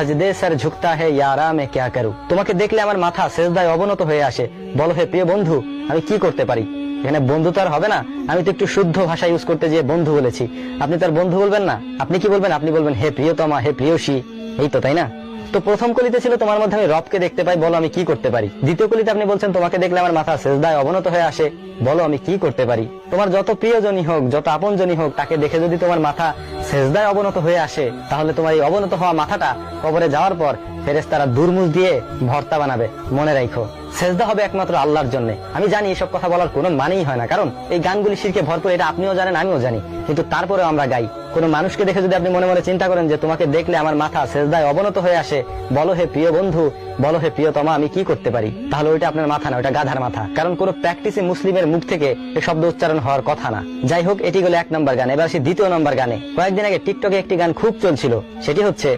সজদে সর ঝুঁকতা হে ইয়ারা মে ক্যা করু। তোমাকে দেখলে আমার মাথা সেজদায় অবনত হয়ে আসে, বলো হে প্রিয় বন্ধু আমি কি করতে পারি। এখানে বন্ধু তো আর হবে না, আমি তো একটু শুদ্ধ ভাষা ইউজ করতে গিয়ে বন্ধু বলেছি। আপনি তার বন্ধু বলবেন না, আপনি কি বলবেন? আপনি বলবেন হে প্রিয়তমা, হে প্রিয়সী। এই তো, তাই না? তো প্রথম কলিতে ছিল তোমার মধ্যে আমি রবকে দেখতে পাই, বলো আমি কি করতে পারি। দ্বিতীয় কলিতে আপনি বলছেন তোমাকে দেখলে আমার মাথা সেজদায় অবনত হয়ে আসে, বলো আমি কি করতে পারি। তোমার যত প্রিয়জনই হোক, যত আপনজনই হোক, তাকে দেখে যদি তোমার মাথা সেজদায় অবনত হয়ে আসে, তাহলে তোমার এই অবনত হওয়া মাথাটা কবরে যাওয়ার পর ফেরেশতারা দুর্মুজ দিয়ে ভর্তা বানাবে। মনে রাখো, সেজদা হবে একমাত্র আল্লাহর জন্য। আমি জানি এসব কথা বলার কোনো মানেই হয় না, কারণ এই গানগুলি শিরকে ভরপুর, এটা আপনিও জানেন আমিও জানি, কিন্তু তারপরেও আমরা গাই। কোনো মানুষকে দেখে যদি আপনি মনে মনে চিন্তা করেন যে তোমাকে দেখলে আমার মাথা সেজদায় অবনত হয়ে আসে, বলো হে প্রিয় বন্ধু, বলো হে প্রিয়তমা আমি কি করতে পারি, তাহলে ওইটা আপনার মাথা না, ওইটা গাধার মাথা। কারণ কোনো প্র্যাকটিসে মুসলিমের মুখ থেকে এই শব্দ উচ্চারণ হওয়ার কথা না। যাই হোক, এটি হলো 1 নম্বর গান। এবার আসি 2য় নম্বর গানে। কয়েকদিন আগে টিকটকে একটি গান খুব চলছিল, সেটি হচ্ছে